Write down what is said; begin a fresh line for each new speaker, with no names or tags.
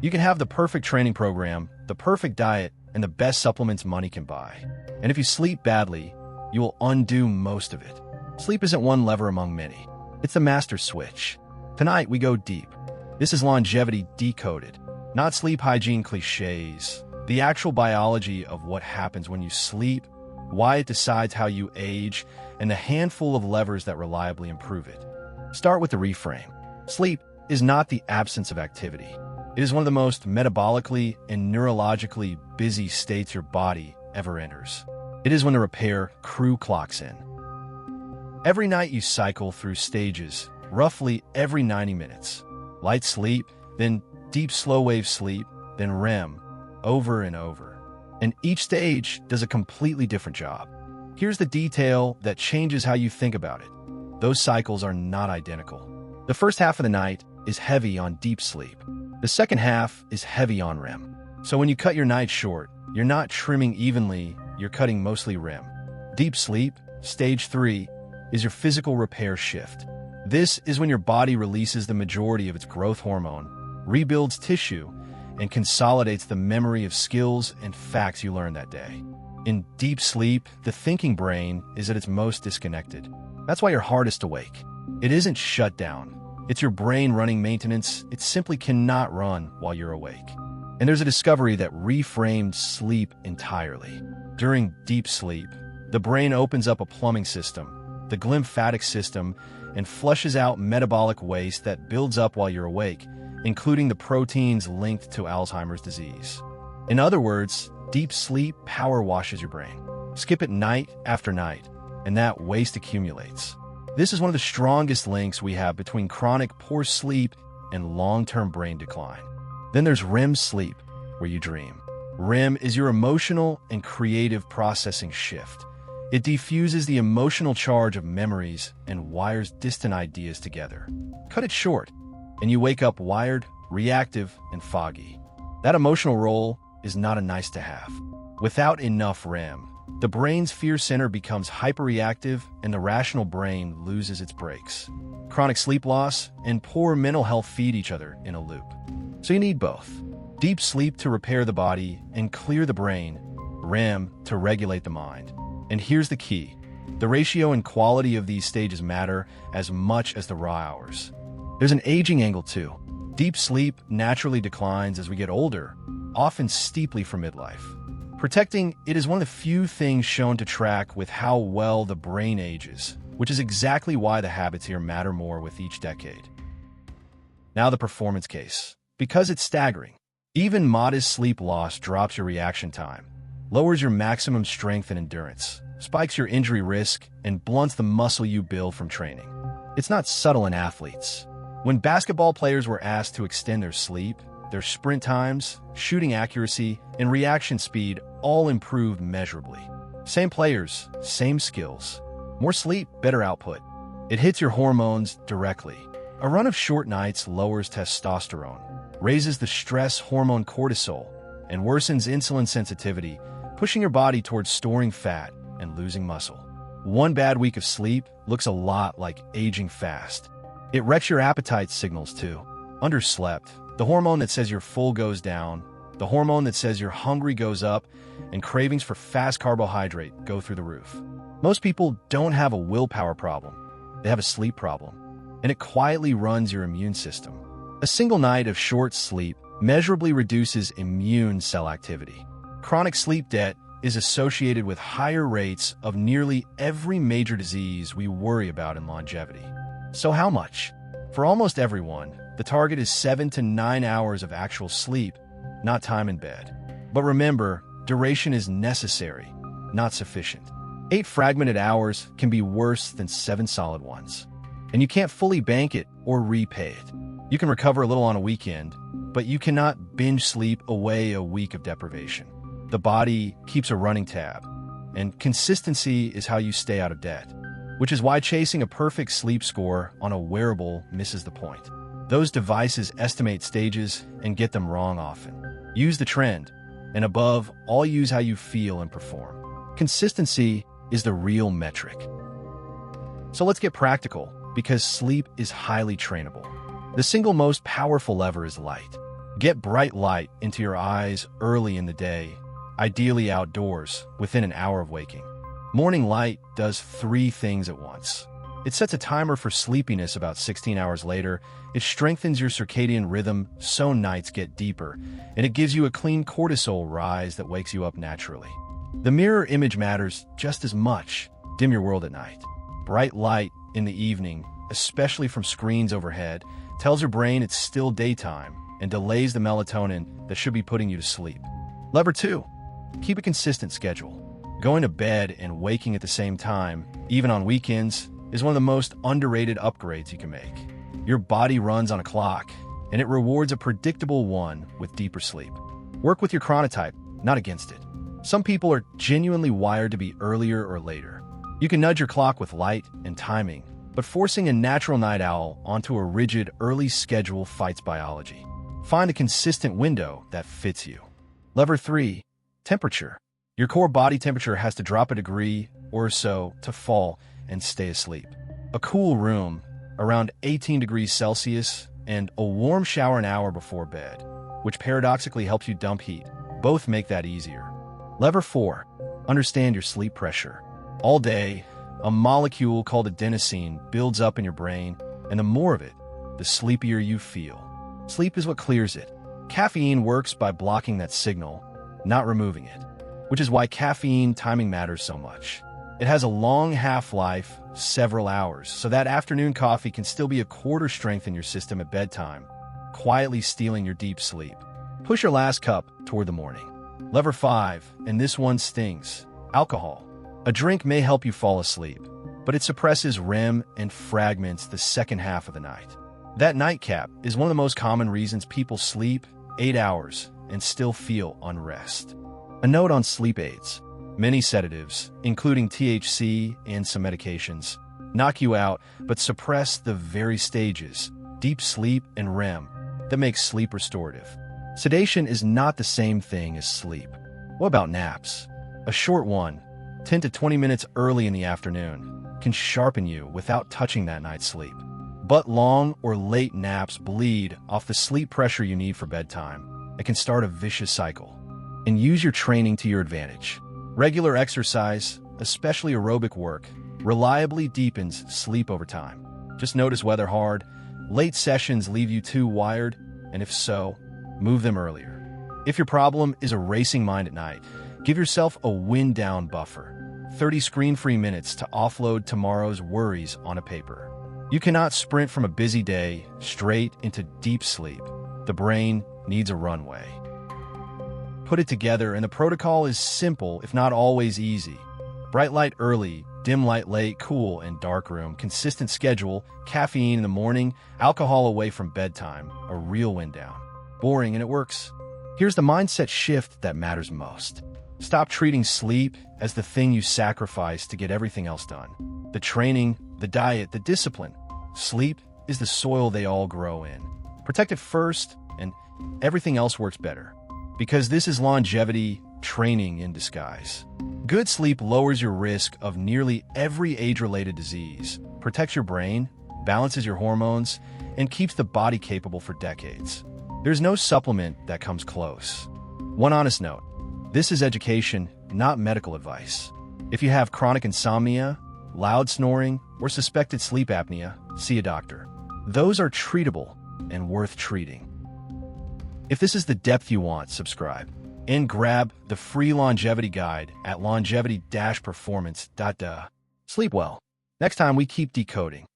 You can have the perfect training program, the perfect diet, and the best supplements money can buy. And if you sleep badly, you will undo most of it. Sleep isn't one lever among many. It's the master switch. Tonight, we go deep. This is longevity decoded, not sleep hygiene cliches. The actual biology of what happens when you sleep, why it decides how you age, and the handful of levers that reliably improve it. Start with the reframe. Sleep is not the absence of activity. It is one of the most metabolically and neurologically busy states your body ever enters. It is when the repair crew clocks in. Every night you cycle through stages, roughly every 90 minutes. Light sleep, then deep slow-wave sleep, then REM, over and over. And each stage does a completely different job. Here's the detail that changes how you think about it. Those cycles are not identical. The first half of the night is heavy on deep sleep. The second half is heavy on REM. So when you cut your night short, you're not trimming evenly, you're cutting mostly REM. Deep sleep, stage 3, is your physical repair shift. This is when your body releases the majority of its growth hormone, rebuilds tissue, and consolidates the memory of skills and facts you learned that day. In deep sleep, the thinking brain is at its most disconnected. That's why you're hardest awake. It isn't shut down. It's your brain running maintenance. It simply cannot run while you're awake. And there's a discovery that reframed sleep entirely. During deep sleep, the brain opens up a plumbing system, the glymphatic system, and flushes out metabolic waste that builds up while you're awake, including the proteins linked to Alzheimer's disease. In other words, deep sleep power washes your brain. Skip it night after night, and that waste accumulates. This is one of the strongest links we have between chronic poor sleep and long-term brain decline. Then there's REM sleep, where you dream. REM is your emotional and creative processing shift. It defuses the emotional charge of memories and wires distant ideas together. Cut it short, and you wake up wired, reactive, and foggy. That emotional role is not a nice to have. Without enough REM, the brain's fear center becomes hyperreactive and the rational brain loses its brakes. Chronic sleep loss and poor mental health feed each other in a loop. So you need both. Deep sleep to repair the body and clear the brain, REM to regulate the mind. And here's the key. The ratio and quality of these stages matter as much as the raw hours. There's an aging angle too. Deep sleep naturally declines as we get older, often steeply for midlife. Protecting it is one of the few things shown to track with how well the brain ages, which is exactly why the habits here matter more with each decade. Now the performance case. Because it's staggering. Even modest sleep loss drops your reaction time, lowers your maximum strength and endurance, spikes your injury risk, and blunts the muscle you build from training. It's not subtle in athletes. When basketball players were asked to extend their sleep, their sprint times, shooting accuracy, and reaction speed all improved measurably. Same players, same skills. More sleep, better output. It hits your hormones directly. A run of short nights lowers testosterone, raises the stress hormone cortisol, and worsens insulin sensitivity, pushing your body towards storing fat and losing muscle. One bad week of sleep looks a lot like aging fast. It wrecks your appetite signals too. Underslept, the hormone that says you're full goes down, the hormone that says you're hungry goes up, and cravings for fast carbohydrate go through the roof. Most people don't have a willpower problem. They have a sleep problem, and it quietly runs your immune system. A single night of short sleep measurably reduces immune cell activity. Chronic sleep debt is associated with higher rates of nearly every major disease we worry about in longevity. So how much? For almost everyone, the target is 7 to 9 hours of actual sleep, not time in bed. But remember, duration is necessary, not sufficient. 8 fragmented hours can be worse than 7 solid ones. And you can't fully bank it or repay it. You can recover a little on a weekend, but you cannot binge sleep away a week of deprivation. The body keeps a running tab, and consistency is how you stay out of debt, which is why chasing a perfect sleep score on a wearable misses the point. Those devices estimate stages and get them wrong often. Use the trend, and above all, use how you feel and perform. Consistency is the real metric. So let's get practical, because sleep is highly trainable. The single most powerful lever is light. Get bright light into your eyes early in the day, ideally outdoors, within an hour of waking. Morning light does 3 things at once. It sets a timer for sleepiness about 16 hours later, it strengthens your circadian rhythm so nights get deeper, and it gives you a clean cortisol rise that wakes you up naturally. The mirror image matters just as much. Dim your world at night. Bright light in the evening, especially from screens overhead, tells your brain it's still daytime and delays the melatonin that should be putting you to sleep. Lever 2. Keep a consistent schedule. Going to bed and waking at the same time, even on weekends, is one of the most underrated upgrades you can make. Your body runs on a clock, and it rewards a predictable one with deeper sleep. Work with your chronotype, not against it. Some people are genuinely wired to be earlier or later. You can nudge your clock with light and timing, but forcing a natural night owl onto a rigid early schedule fights biology. Find a consistent window that fits you. Lever 3. Temperature. Your core body temperature has to drop a degree or so to fall and stay asleep. A cool room, around 18 degrees Celsius, and a warm shower an hour before bed, which paradoxically helps you dump heat, both make that easier. Lever 4. Understand your sleep pressure. All day, a molecule called adenosine builds up in your brain, and the more of it, the sleepier you feel. Sleep is what clears it. Caffeine works by blocking that signal, not removing it, which is why caffeine timing matters so much. It has a long half-life, several hours, so that afternoon coffee can still be a quarter strength in your system at bedtime, quietly stealing your deep sleep. Push your last cup toward the morning. Lever 5, and this one stings. Alcohol. A drink may help you fall asleep, but it suppresses REM and fragments the second half of the night. That nightcap is one of the most common reasons people sleep 8 hours and still feel unrest. A note on sleep aids. Many sedatives, including THC and some medications, knock you out but suppress the very stages, deep sleep and REM, that make sleep restorative. Sedation is not the same thing as sleep. What about naps? A short one, 10 to 20 minutes early in the afternoon, can sharpen you without touching that night's sleep. But long or late naps bleed off the sleep pressure you need for bedtime. It can start a vicious cycle. And use your training to your advantage. Regular exercise, especially aerobic work, reliably deepens sleep over time. Just notice whether hard, late sessions leave you too wired, and if so, move them earlier. If your problem is a racing mind at night, give yourself a wind-down buffer. 30 screen-free minutes to offload tomorrow's worries on a paper. You cannot sprint from a busy day straight into deep sleep. The brain needs a runway. Put it together, and the protocol is simple, if not always easy. Bright light early, dim light late, cool and dark room, consistent schedule, caffeine in the morning, alcohol away from bedtime, a real wind down. Boring, and it works. Here's the mindset shift that matters most. Stop treating sleep as the thing you sacrifice to get everything else done. The training, the diet, the discipline. Sleep is the soil they all grow in. Protect it first, and everything else works better. Because this is longevity training in disguise. Good sleep lowers your risk of nearly every age-related disease, protects your brain, balances your hormones, and keeps the body capable for decades. There's no supplement that comes close. One honest note, this is education, not medical advice. If you have chronic insomnia, loud snoring, or suspected sleep apnea, see a doctor. Those are treatable and worth treating. If this is the depth you want, subscribe and grab the free longevity guide at longevity-performance.de. Sleep well. Next time we keep decoding.